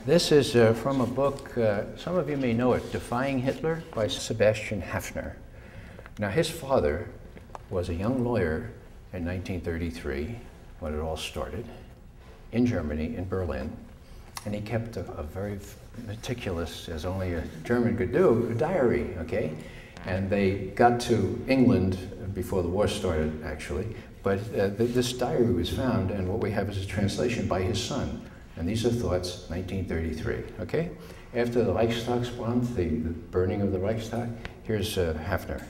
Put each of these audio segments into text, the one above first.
This is from a book, some of you may know it, Defying Hitler by Sebastian Haffner. Now his father was a young lawyer in 1933 when it all started in Germany, in Berlin, and he kept a very meticulous, as only a German could do, diary, okay? And they got to England before the war started, actually, but this diary was found, and what we have is a translation by his son. And these are thoughts, 1933, okay? After the Reichstagsbrand, the burning of the Reichstag, here's Haffner.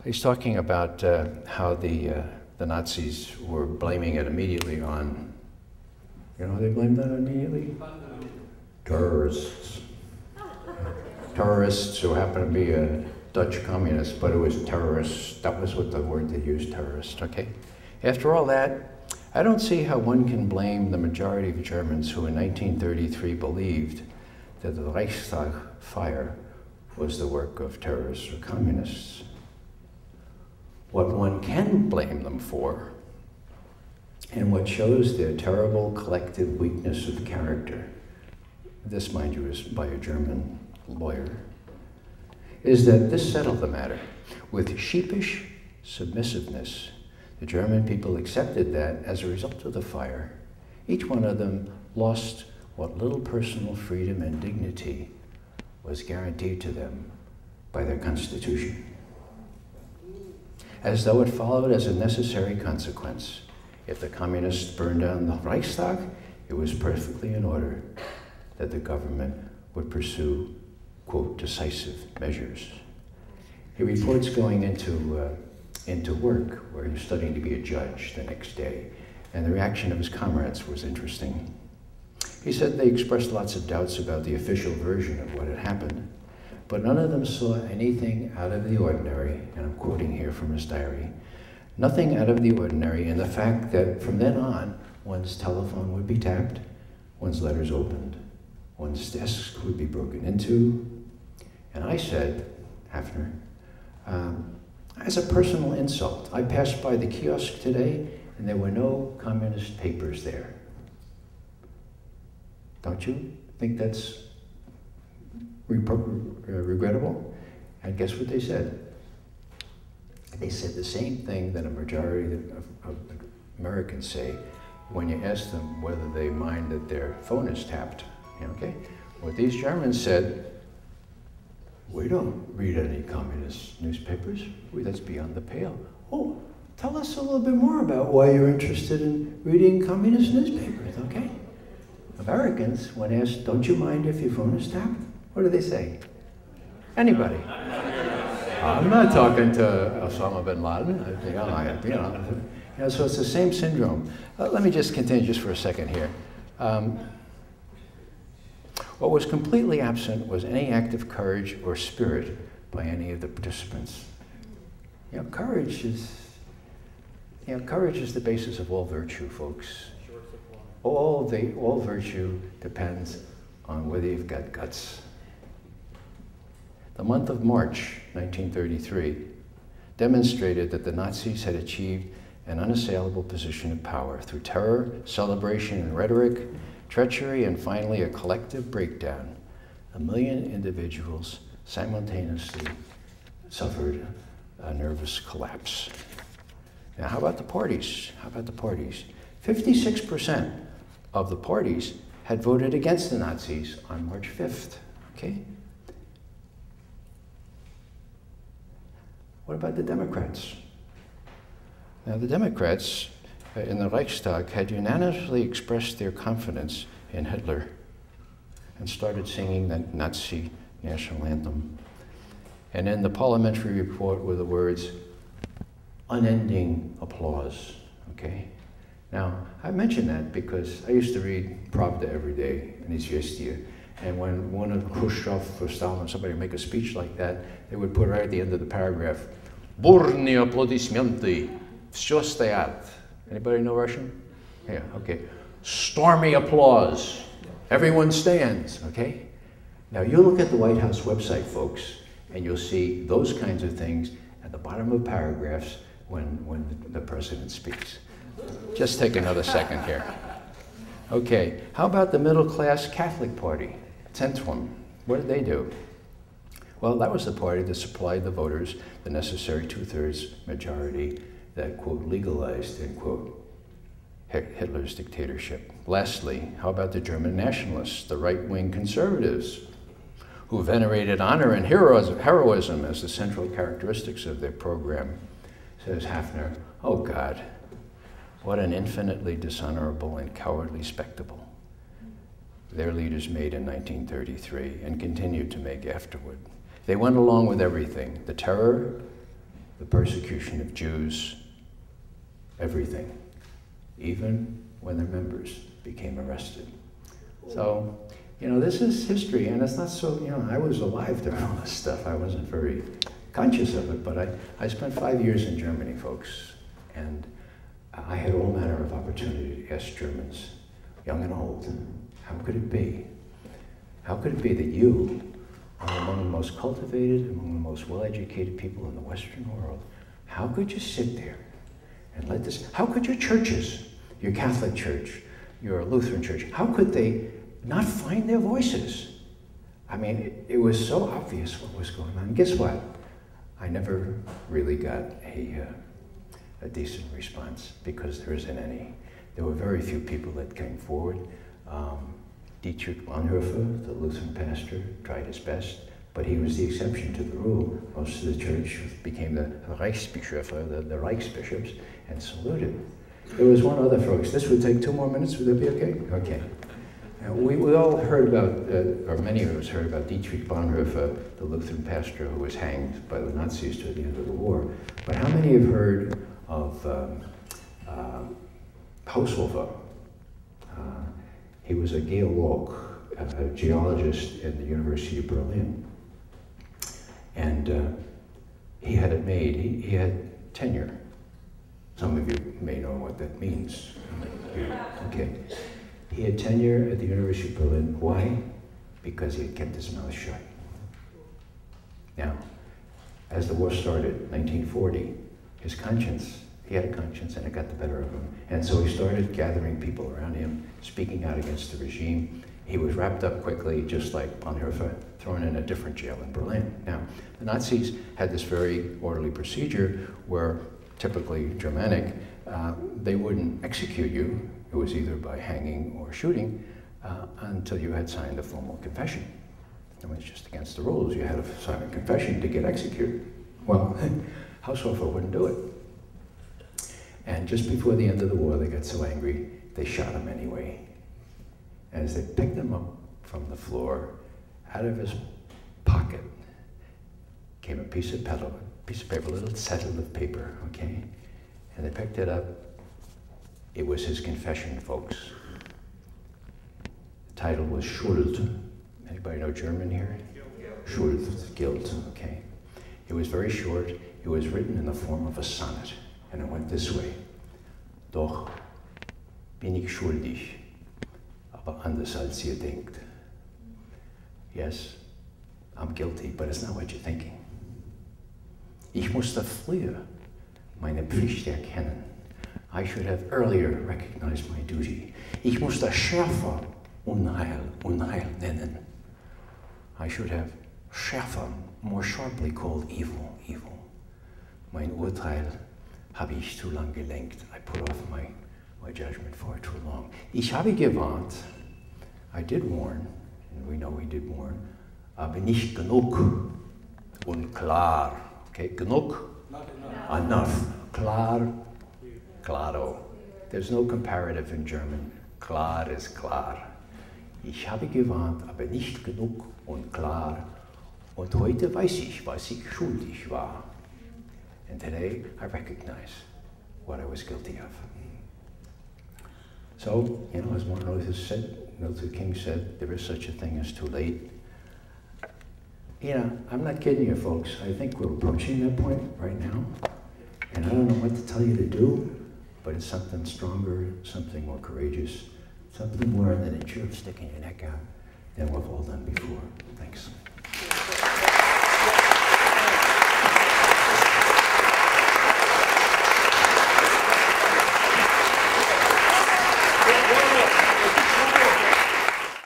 He's talking about how the Nazis were blaming it immediately on, you know how they blamed that immediately? Terrorists. Terrorists who happen to be Dutch communists, but it was terrorists. That was what the word they used, terrorist, okay? After all that, I don't see how one can blame the majority of Germans who in 1933 believed that the Reichstag fire was the work of terrorists or communists. What one can blame them for, and what shows their terrible collective weakness of character, this, mind you, is by a German lawyer, is that this settled the matter. With sheepish submissiveness, the German people accepted that as a result of the fire, each one of them lost what little personal freedom and dignity was guaranteed to them by their constitution. As though it followed as a necessary consequence. If the communists burned down the Reichstag, it was perfectly in order that the government would pursue, quote, decisive measures. He reports going into work where he was studying to be a judge the next day, and the reaction of his comrades was interesting. He said they expressed lots of doubts about the official version of what had happened, but none of them saw anything out of the ordinary, and I'm quoting here from his diary, nothing out of the ordinary in the fact that from then on, one's telephone would be tapped, one's letters opened, one's desks would be broken into, and I said, Haffner, as a personal insult, I passed by the kiosk today and there were no communist papers there. Don't you think that's regrettable? And guess what they said? They said the same thing that a majority of Americans say when you ask them whether they mind that their phone is tapped. Okay? What these Germans said, we don't read any communist newspapers. That's beyond the pale. Oh, tell us a little bit more about why you're interested in reading communist newspapers, okay? Americans, when asked, don't you mind if your phone is tapped? What do they say? Anybody? I'm not talking to Osama bin Laden. So it's the same syndrome. Let me just continue just for a second here. What was completely absent was any act of courage or spirit by any of the participants. You know, courage is the basis of all virtue, folks. All virtue depends on whether you've got guts. The month of March, 1933, demonstrated that the Nazis had achieved an unassailable position of power through terror, celebration and rhetoric, treachery, and finally a collective breakdown. 1 million individuals simultaneously suffered a nervous collapse. Now, how about the parties? 56% of the parties had voted against the Nazis on March 5th, okay? What about the Democrats? Now, the Democrats in the Reichstag had unanimously expressed their confidence in Hitler and started singing the Nazi national anthem. And in the parliamentary report were the words, unending applause, okay? Now, I mention that because I used to read Pravda every day in Izvestia, and when one of Khrushchev or Stalin, somebody would make a speech like that, they would put right at the end of the paragraph, бурные аплодисменты, всё стоят. Anybody know Russian? Yeah, okay. Stormy applause. Everyone stands, okay? Now you look at the White House website, folks, and you'll see those kinds of things at the bottom of paragraphs when the president speaks. Just take another second here. Okay, how about the middle-class Catholic Party, Zentrum? What did they do? Well, that was the party that supplied the voters the necessary two-thirds majority that, quote, legalized, end quote, Hitler's dictatorship. Lastly, how about the German nationalists, the right-wing conservatives, who venerated honor and heroism as the central characteristics of their program? Says Hafner, oh God, what an infinitely dishonorable and cowardly spectacle their leaders made in 1933 and continued to make afterward. They went along with everything, the terror, the persecution of Jews, everything, even when their members became arrested. So, you know, this is history, and it's not so, you know, I was alive during all this stuff. I wasn't very conscious of it, but I spent 5 years in Germany, folks, and I had all manner of opportunity to ask Germans, young and old, how could it be? How could it be that you are among the most cultivated, among the most well-educated people in the Western world? How could you sit there and let this, how could your churches, your Catholic Church, your Lutheran Church, how could they not find their voices? I mean, it was so obvious what was going on. Guess what? I never really got a decent response because there isn't any. There were very few people that came forward. Dietrich Bonhoeffer, the Lutheran pastor, tried his best, but he was the exception to the rule. Most of the church became the Reichsbischöfe, the Reichsbishops, and saluted. There was one other, folks. This would take 2 more minutes. Would that be okay? Okay. We all heard about, or many of us heard about Dietrich Bonhoeffer, the Lutheran pastor who was hanged by the Nazis toward the end of the war. But how many have heard of Haushofer? He was a geolog, a geologist in the University of Berlin. And he had it made. He had tenure. Some of you may know what that means. Okay. He had tenure at the University of Berlin. Why? Because he had kept his mouth shut. Now, as the war started, 1940, his conscience, he had a conscience and it got the better of him. And so he started gathering people around him, speaking out against the regime. He was wrapped up quickly, just like Bonhoeffer, thrown in a different jail in Berlin. Now, the Nazis had this very orderly procedure where, typically Germanic, they wouldn't execute you. It was either by hanging or shooting until you had signed a formal confession. It was just against the rules. You had to sign a confession to get executed. Well, Haushofer wouldn't do it. And just before the end of the war, they got so angry, they shot him anyway. As they picked him up from the floor, out of his pocket came a piece of paper, a little settle of paper, okay? And they picked it up. It was his confession, folks. The title was Schuld. Anybody know German here? Schuld, guilt, okay? It was very short. It was written in the form of a sonnet, and it went this way. Doch bin ich schuldig, aber anders als ihr denkt. Yes, I'm guilty, but it's not what you're thinking. Ich musste früher meine Pflicht erkennen. I should have earlier recognized my duty. Ich musste schärfer Unheil nennen. I should have schärfer, more sharply called evil. Mein Urteil habe ich zu lang gelenkt. I put off my judgment far too long. Ich habe gewarnt. I did warn, and we know we did warn, aber nicht genug und klar. Okay, genug? Not enough. Enough. Klar. Claro. There's no comparative in German. Klar is klar. Ich habe gewarnt, aber nicht genug und klar. Und heute weiß ich, was ich schuldig war. And today I recognize what I was guilty of. So, you know, as Martin Luther King said, there is such a thing as too late. You know, I'm not kidding you, folks. I think we're approaching that point right now. And I don't know what to tell you to do, but it's something stronger, something more courageous, something more in the nature of sticking your neck out than we've all done before. Thanks.